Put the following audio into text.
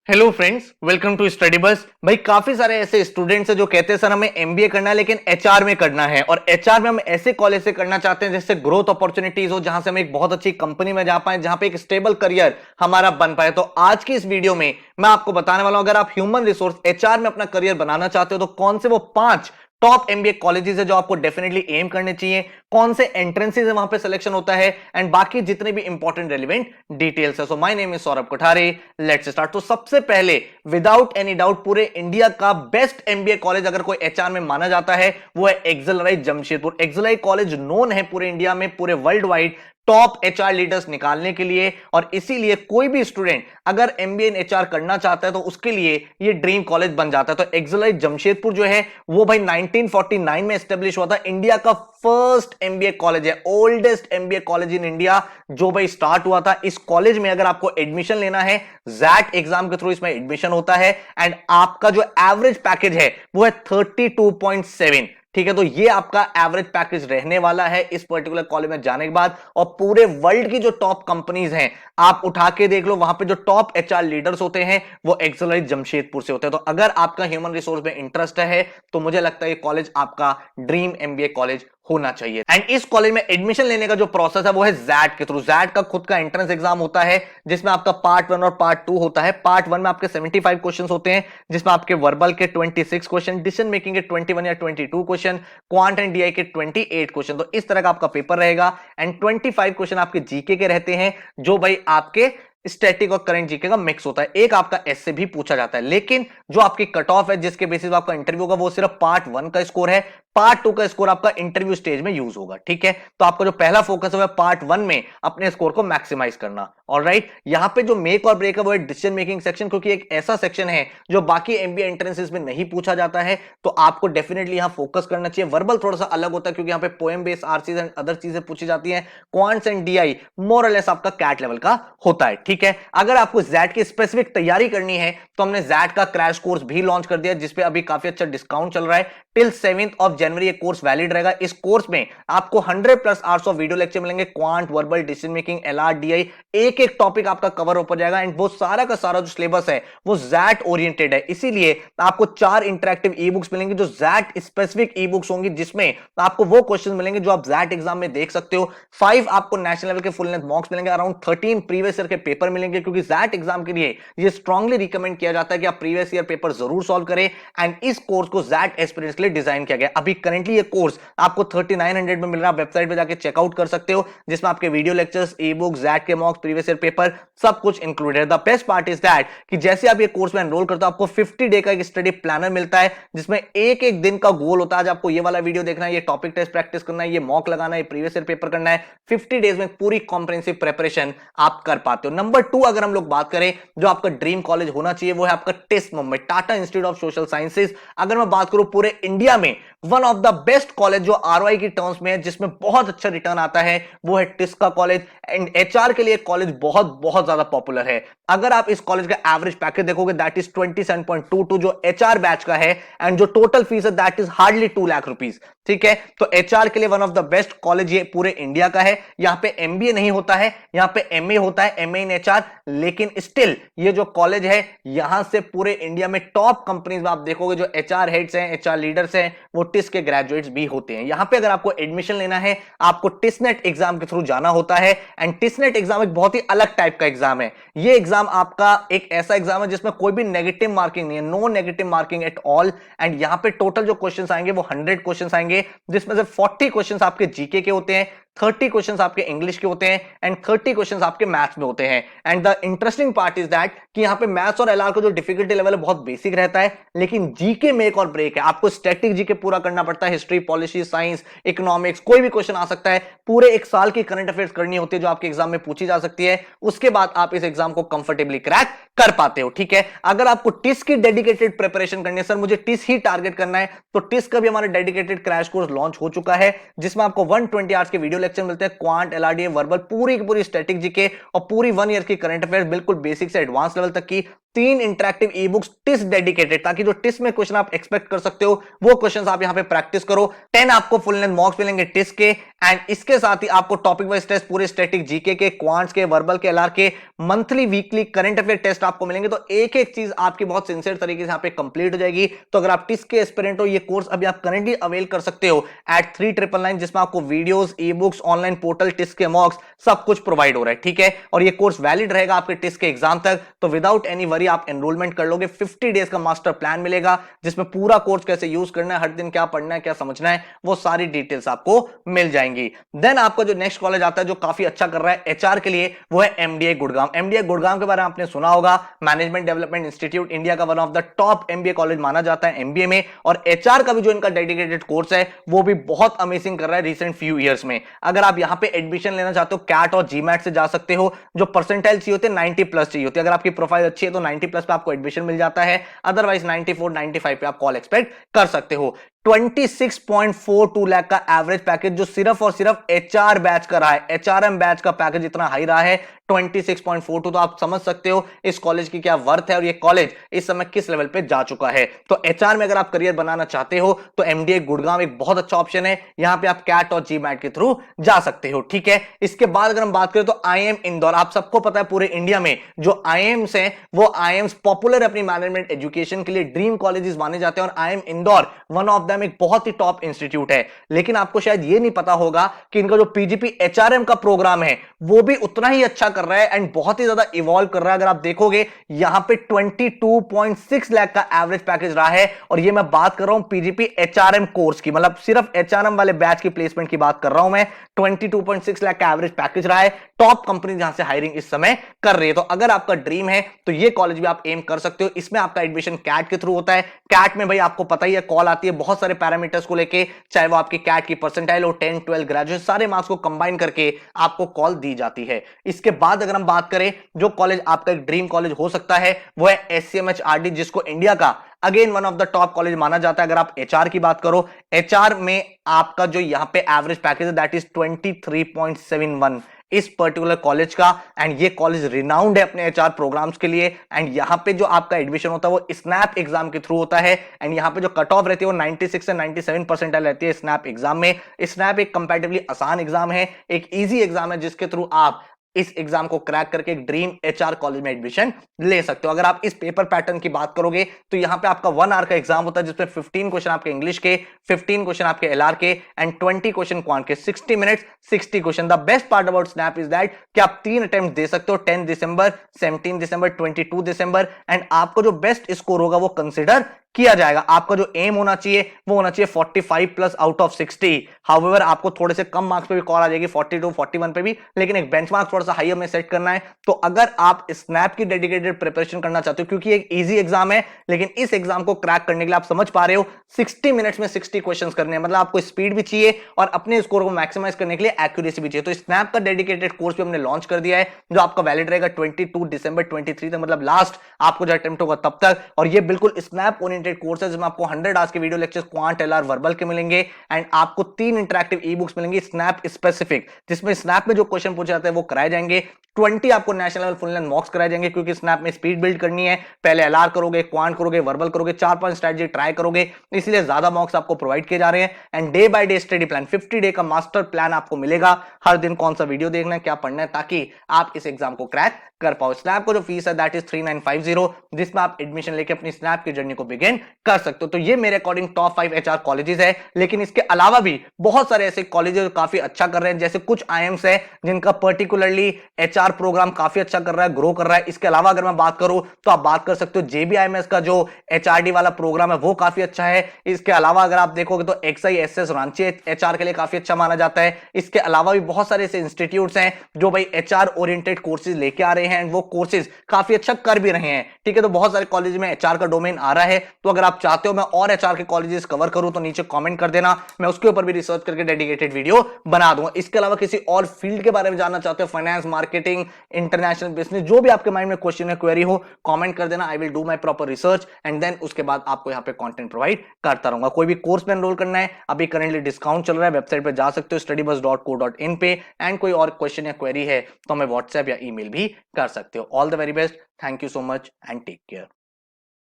Hello friends, welcome to study bus. भाई काफी सारे ऐसे स्टूडेंट्स हैं जो कहते हैं सर हमें एमबीए करना है लेकिन एचआर में करना है, और एचआर में हम ऐसे कॉलेज से करना चाहते हैं जिससे ग्रोथ अपॉर्चुनिटीज हो, जहां से हम एक बहुत अच्छी कंपनी में जा पाए, जहां पे एक स्टेबल करियर हमारा बन पाए। तो आज की इस वीडियो में मैं आपको बताने वाला हूं, अगर आप ह्यूमन रिसोर्स एचआर में अपना करियर बनाना चाहते हो तो कौन से वो 5 टॉप एमबीए कॉलेजेस है जो आपको डेफिनेटली एम करने चाहिए, कौन से एंट्रेंसेस है वहां पे सिलेक्शन होता है, एंड बाकी जितने भी इंपॉर्टेंट रेलिवेंट डिटेल्स है। So my name is Saurabh Kothare, let's start. तो सबसे पहले विदाउट एनी डाउट पूरे इंडिया का बेस्ट एमबीए कॉलेज अगर कोई एचआर में माना जाता है वो है एक्सेलराई जमशेदपुर। एक्सेलराई कॉलेज नोन है पूरे इंडिया में, पूरे world wide top HR leaders निकालने के लिए, और इसीलिए कोई भी स्टूडेंट अगर एमबीए इन एचआर करना चाहता है तो उसके लिए ये ड्रीम कॉलेज बन जाता है। तो एक्सेलराई जमशेदपुर जो है वो भाई 1949 में एस्टेब्लिश हुआ था, इंडिया का फर्स्ट एमबीए कॉलेज है, oldest MBA college in India जो भाई स्टार्ट हुआ था। इस कॉलेज में अगर आपको एडमिशन लेना है जैट एग्जाम के थ्रू इसमें एडमिशन होता है, एंड आपका जो एवरेज पैकेज है वो है 32.7। ठीक है, तो ये आपका एवरेज पैकेज रहने वाला है इस पर्टिकुलर कॉलेज में जाने के बाद। और पूरे वर्ल्ड की जो टॉप कंपनीज हैं आप उठा के देख लो, वहां पे जो टॉप एचआर लीडर्स होते हैं वो एक्सेलराई जमशेदपुर से होते हैं। तो अगर आपका ह्यूमन रिसोर्स में इंटरेस्ट है तो मुझे लगता है ये कॉलेज आपका ड्रीम एमबीए कॉलेज होना चाहिए। एंड इस कॉलेज में एडमिशन लेने का जो प्रोसेस है वो है जैट के थ्रू। जैट का खुद का एंट्रेंस एग्जाम होता है जिसमें आपका पार्ट 1 और पार्ट 2 होता है। पार्ट 1 में आपके 75 क्वेश्चंस होते हैं जिसमें आपके वर्बल के 26 क्वेश्चन, डिसीजन मेकिंग के 21 या 22 क्वेश्चन, क्वांट एंड डीआई के 28 क्वेश्चन। तो इस तरह का आपका पेपर रहेगा, एंड 25 क्वेश्चन आपके जीके के रहते हैं जो भाई आपके स्टैटिक और करंट जीके का मिक्स होता है। एक आपका एस से भी पूछा जाता है, लेकिन जो आपकी कट ऑफ है जिसके बेसिस आपका इंटरव्यू होगा वो सिर्फ पार्ट 1 का स्कोर है। पार्ट 2 का स्कोर आपका इंटरव्यू स्टेज में यूज होगा। ठीक है, तो आपका जो पहला फोकस है पार्ट 1 में अपने स्कोर को मैक्सिमाइज करना। ऑलराइट, यहां पे जो मेक और ब्रेक है वो है डिसीजन मेकिंग सेक्शन, क्योंकि एक ऐसा सेक्शन है जो बाकी एमबीए एंट्रेंसेस में नहीं पूछा जाता है, तो आपको डेफिनेटली यहां फोकस करना चाहिए। वर्बल थोड़ा सा अलग होता है क्योंकि यहां पे poem based RCs and other चीजें पूछी जाती हैं। क्वांट्स एंड डीआई मोर और लेस आपका कैट लेवल का होता है। ठीक है, अगर आपको जैट की स्पेसिफिक तैयारी करनी है तो हमने जैट का क्रैश कोर्स भी लॉन्च कर दिया जिसपे अभी काफी अच्छा डिस्काउंट चल रहा है। टिल 7th ऑफ जनवरी ये कोर्स वैलिड रहेगा। इस कोर्स में आपको 100+ आवर्स ऑफ वीडियो लेक्चर मिलेंगे, quant, verbal, decision making, LR, DI, एक एक टॉपिक आपका कवर हो जाएगा। एंड वो सारा का सारा जो सिलेबस है वो जैट ओरिएंटेड है, इसीलिए आपको 4 इंटरेक्टिव ई बुक्स मिलेंगी जो जैट स्पेसिफिक ई बुक्स होंगी, जिसमें आपको वो क्वेश्चन मिलेंगे जो आप जैट एग्जाम में देख सकते हो। 5 आपको नेशनल लेवल के फुल लेंथ मॉक्स मिलेंगे, अराउंड 13 प्रीवियस ईयर के पेपर मिलेंगे, क्योंकि जैट एग्जाम के लिए ये स्ट्रांगली रिकमेंड किया जाता है कि आप प्रीवियस ईयर पेपर जरूर सॉल्व करें। एंड इस कोर्स को जैट एस्पिरेंट्स के लिए डिजाइन किया गया। अभी करंटली ये कोर्स आपको 3900 में मिल रहा है, वेबसाइट पे जाके चेकआउट कर सकते हो, जिसमें आपके वीडियो लेक्चर्स, ई बुक, जैट के मॉक्स, प्रीवियस ईयर पेपर सब कुछ included. The best part is that कि जैसे आप ये कोर्स में एनरोल करते हो आपको 50 डे का एक स्टडी प्लानर मिलता है जिसमें एक एक दिन का गोल होता है। आज आपको ये वाला वीडियो देखना है, ये टॉपिक टेस्ट प्रैक्टिस करना है, ये मॉक लगाना है, प्रीवियस ईयर पेपर करना है। 50 डेज में पूरी कॉम्प्रिहेंसिव प्रिपरेशन आप कर पाते हो। नंबर 2 अगर हम लोग बात करें जो आपका ड्रीम कॉलेज होना चाहिए वो है आपका TISS Mumbai, Tata institute of social sciences. अगर मैं बात करूं पूरे इंडिया में one of the best college जो आरओआई की टर्म्स में है, जिसमें बहुत अच्छा रिटर्न आता है, वो है टिस का कॉलेज। एंड एचआर के लिए कॉलेज बहुत बहुत ज्यादा पॉपुलर है। अगर आप इस कॉलेज का एवरेज पैकेज देखोगे दैट इज 27.22 जो एचआर बैच का है, एंड जो टोटल फीस है that is hardly 2 lakh rupees. ठीक है, तो एचआर के लिए one of the best college ये पूरे इंडिया का है। यहां पे एमबीए नहीं होता है, यहां पे एमए होता है, एमए इन एचआर, लेकिन स्टिल ये जो कॉलेज है यहां से पूरे इंडिया में टॉप कंपनीज में आप देखोगे जो एचआर हेड्स हैं, एचआर लीडर्स हैं, वो टिस के ग्रेजुएट्स भी होते हैं। यहां पे अगर आपको एडमिशन लेना है आपको टिसनेट एग्जाम के थ्रू जाना होता है। एंड टिसनेट एग्जाम एक बहुत ही अलग टाइप का एग्जाम है। ये एग्जाम आपका एक ऐसा एग्जाम है जिसमें कोई भी नेगेटिव मार्किंग नहीं है, no negative marking at all. And यहां पे टोटल जो क्वेश्चंस आएंगे वो 100 क्वेश्चंस आएंगे, जिसमें से 40 क्वेश्चंस आपके जीके के होते हैं, 30 क्वेश्चंस आपके इंग्लिश के होते हैं, एंड 30 क्वेश्चंस आपके मैथ्स में होते हैं। And the interesting part is that कि यहां पे मैथ्स और एलआर का जो डिफिकल्टी लेवल है बहुत बेसिक रहता है, लेकिन जीके मेक और ब्रेक है। आपको स्टैटिक जीके पूरा करना पड़ता है, हिस्ट्री, पॉलिसी, साइंस, इकोनॉमिक्स, कोई भी क्वेश्चन आ सकता है। पूरे एक साल की करंट अफेयर्स करनी होती है जो आपके एग्जाम में पूछी जा सकती है, उसके बाद आप इस एग्जाम को कंफर्टेबली क्रैक कर पाते हो। ठीक है, अगर आपको टिस की डेडिकेटेड प्रिपरेशन करनी है, सर मुझे टिस ही टारगेट करना है, तो टिस का भी हमारा डेडिकेटेड क्रैश कोर्स लॉन्च हो चुका है, जिसमें आपको 120 आवर्स के वीडियो लेक्चर मिलते हैं, क्वांट, एलआरडीए, वर्बल, पूरी की पूरी स्टैटिक जीके और पूरी 1 ईयर की करंट अफेयर्स बिल्कुल बेसिक से एडवांस लेवल तक की 3 interactive e books TISS dedicated, ताकि जो टिस में क्वेश्चन आप एक्सपेक्ट कर सकते हो वो क्वेश्चंस आप यहां पे प्रैक्टिस करो। 10 आपको फुल लेंथ मॉक्स मिलेंगे टिस के, एंड इसके साथ ही आपको टॉपिक वाइज टेस्ट पूरे स्टैटिक जीके के, क्वांट्स के, वर्बल के, एलआर के, monthly weekly current affair test आपको मिलेंगे। तो एक एक चीज आपकी बहुत सिंसियर तरीके से यहां पे कंप्लीट हो जाएगी। तो अगर आप टिस के एस्पिरेंट हो, ये कोर्स अभी आप करंटली अवेल कर सकते हो एट 3999, जिसमें आपको videos, e books, online portal, TISS के मॉक्स सब कुछ प्रोवाइड हो रहा है, ठीक है। और ये कोर्स वैलिड रहेगा आपके टिस के एग्जाम तक। तो विदाउट एनी वरी आप एनरोलमेंट कर लोगे। 50 डेज का मास्टर प्लान मिलेगा, जिसमें पूरा कोर्स कैसे यूज करना है, हर दिन क्या पढ़ना है, क्या समझना है, वो सारी डिटेल्स आपको मिल जाएंगी। देन आपका जो नेक्स्ट कॉलेज आता है जो काफी अच्छा कर रहा है एचआर के लिए, वो है एमडीए गुड़गांव। एमडीए गुड़गांव के बारे में आपने सुना होगा, मैनेजमेंट डेवलपमेंट इंस्टीट्यूट, इंडिया का one of the top MBA college माना जाता है एमबीए में। और एचआर का भी जो इनका डेडिकेटेड कोर्स है वो भी बहुत अमेजिंग कर रहा है रिसेंट फ्यू ईयर्स में। अगर आप यहां पे एडमिशन लेना चाहते हो, कैट और जीमैट से जा सकते हो। जो परसेंटाइल चाहिए होते हैं 90 प्लस चाहिए होती है। अगर आपकी प्रोफाइल अच्छी है तो 90 प्लस पे आपको एडमिशन मिल जाता है, अदरवाइज 94 95 पे आप कॉल एक्सपेक्ट कर सकते हो। 26.42 लाख का एवरेज पैकेज जो सिर्फ और सिर्फ एचआर बैच का रहा है। एचआरएम बैच का पैकेज इतना हाई रहा है 26.42, तो आप समझ सकते हो इस कॉलेज की क्या वर्थ है और ये कॉलेज इस समय किस लेवल पे जा चुका है। तो एचआर में अगर आप करियर बनाना चाहते हो तो एमडीए गुड़गांव एक बहुत अच्छा ऑप्शन है। यहां पे आप कैट और जीमैट के थ्रू जा सकते हो, ठीक है। इसके बाद अगर हम बात करें तो आईएम इंदौर, आप सबको पता है पूरे इंडिया में जो आईएम्स हैं वो आईएम्स पॉपुलर अपनी मैनेजमेंट एजुकेशन के लिए ड्रीम कॉलेजेस माने जाते हैं, और IIM Indore one of them एक बहुत ही टॉप इंस्टीट्यूट है। लेकिन आपको शायद ये नहीं पता होगा कि इनका जो पीजीपी एचआरएम का प्रोग्राम है वो भी उतना ही अच्छा कर रहा है एंड बहुत ही ज्यादा इवॉल्व कर रहा है। अगर आप देखोगे यहां पे 22.6 लाख का एवरेज पैकेज रहा है, और ये मैं बात कर रहा हूं पीजीपी एचआरएम कोर्स की, मतलब सिर्फ एचआरएम वाले बैच की प्लेसमेंट की बात कर रहा हूं मैं। 22.6 लाख का एवरेज पैकेज रहा है। टॉप कंपनी जहां से हायरिंग इस समय कर रही है। तो अगर आपका ड्रीम है तो ये कॉलेज भी आप एम कर सकते हो। इसमें आपका एडमिशन कैट के थ्रू होता है। कैट में भाई आपको पता ही है कॉल आती है बहुत सारे पैरामीटर्स को लेके, चाहे वो आपकी कैट की परसेंटाइल हो, 10 12 ग्रेजुएट, सारे मार्क्स को कंबाइन करके आपको कॉल दी जाती है। इसके बाद अगर हम बात करें जो कॉलेज आपका एक ड्रीम कॉलेज हो सकता है वो है एससीएमएचआरडी, जिसको इंडिया का again one of the top college माना जाता है। अगर आप एचआर की बात करो, एचआर में आपका जो यहां पे एवरेज पैकेज है दैट इज 23.71 इस पर्टिकुलर कॉलेज का, एंड ये कॉलेज रिनाउंड है अपने एचआर प्रोग्राम्स के लिए। एंड यहां पे जो आपका एडमिशन होता है वो स्नैप एग्जाम के थ्रू होता है, एंड यहां पे जो कट ऑफ रहती है वो 96 से 97 परसेंटाइल रहती है स्नैप एग्जाम में। स्नैप एक कंपैरेटिवली आसान एग्जाम है, एक इजी एग्जाम है जिसके थ्रू आप इस एग्जाम को क्रैक करके एक ड्रीम एचआर कॉलेज में एडमिशन ले सकते हो। अगर आप इस पेपर पैटर्न की बात करोगे तो यहां पे आपका 1 आवर का एग्जाम होता है जिसमें 15 क्वेश्चन आपके इंग्लिश के, 15 क्वेश्चन आपके एलआर के, एंड 20 क्वेश्चन क्वांट के। 60 minutes 60 question. The best part about snap is that कि आप 3 अटेम्प्ट दे सकते हो, 10 दिसंबर, 17 दिसंबर, 22 दिसंबर, एंड आपको जो बेस्ट स्कोर होगा वो कंसिडर किया जाएगा। आपका जो एम होना चाहिए वो होना चाहिए 45 प्लस आउट ऑफ 60। हाउएवर आपको थोड़े से कम मार्क्स पे भी कॉल आ जाएगी, 42 41 पे भी, लेकिन एक बेंचमार्क थोड़ा सा हाई हमें सेट करना है। तो अगर आप स्नैप की डेडिकेटेड प्रिपरेशन करना चाहते हो, क्योंकि एक इजी एग्जाम है, लेकिन इस एग्जाम को क्रैक करने के लिए आप समझ पा रहे हो 60 मिनट्स में 60 क्वेश्चंस करने हैं, मतलब आपको स्पीड भी चाहिए और अपने स्कोर को मैक्सिमाइज करने के लिए एक्यूरेसी भी चाहिए। तो स्नैप का डेडिकेटेड कोर्स भी हमने लॉन्च कर दिया है जो आपका वैलिड रहेगा 22 दिसंबर 23 तक, मतलब लास्ट आपको जो अटेम्प्ट होगा तब तक। और ये बिल्कुल स्नैप ओरिएंटेड कोर्स है जिसमें आपको 100 आवर्स के video lectures quant, LR, verbal के मिलेंगे, एंड आपको 3 इंटरैक्टिव ई बुक्स मिलेंगी स्नैप स्पेसिफिक, जिसमें स्नैप में जो क्वेश्चन पूछे जाते हैं वो कराए जाएंगे। 20 आपको नेशनल लेवल फुल लेंथ मॉक्स कराए जाएंगे, क्योंकि स्नैप में स्पीड बिल्ड करनी है। पहले एलआर करोगे, क्वांट करोगे, वर्बल करोगे, 4-5 स्ट्रेटजी ट्राई करोगे, इसलिए ज्यादा मॉक्स आपको प्रोवाइड किए जा रहे हैं। And day by day study plan, 50 day का मास्टर प्लान आपको मिलेगा। हर दिन कौन सा वीडियो देखना है, क्या पढ़ना है, ताकि आप इस एग्जाम को क्रैक कर पाओ। स्नैप को जो फीस है दैट इज 3950, जिसमें आप एडमिशन लेके अपनी स्नैप की जर्नी को बिगिन कर सकते हो। तो ये मेरे अकॉर्डिंग टॉप 5 एचआर कॉलेजेस है, लेकिन इसके अलावा भी बहुत सारे ऐसे कॉलेजेस काफी अच्छा कर रहे हैं, जैसे कुछ आईएम्स है जिनका पर्टिकुलरली एचआर प्रोग्राम काफी अच्छा कर रहा है, ग्रो कर रहा है। इसके अलावा अगर मैं बात करूं तो आप बात कर सकते हो जेबीआईएमएस का जो एचआरडी वाला प्रोग्राम है वो काफी अच्छा है। इसके अलावा अगर आप देखोगे तो एक्सआईएसएस रांची एचआर के लिए काफी अच्छा माना जाता है। इसके अलावा भी बहुत सारे ऐसे इंस्टीट्यूट्स हैं जो भाई एचआर ओरिएंटेड कोर्सेज लेके आ रहे हैं, वो कोर्सेज काफी अच्छा कर भी रहे हैं, ठीक है। तो बहुत सारे कॉलेज में एचआर का डोमेन आ रहा है, तो अगर आप चाहते हो मैं और एचआर के कॉलेजेस कवर करूं तो नीचे कमेंट कर देना, मैं उसके ऊपर भी रिसर्च करके डेडिकेटेड वीडियो बना दूंगा। इसके अलावा किसी और फील्ड के बारे में जानना चाहते हो, फाइनेंस, मार्केटिंग, इंटरनेशनल बिजनेस, जो भी आपके माइंड में क्वेश्चन है, क्वेरी हो, कमेंट कर देना। I will do my proper research and then उसके बाद आपको यहाँ पे कंटेंट प्रोवाइड करता रहूंगा। कोई भी कोर्स में एनरोल करना है, अभी करेंटली डिस्काउंट चल रहा है, वेबसाइट पे जा सकते हो studybus.co.in पे, एंड कोई और क्वेश्चन या क्वेरी है तो हमें व्हाट्सएप या ईमेल भी कर सकते हो। All the very best, thank you so much and take care.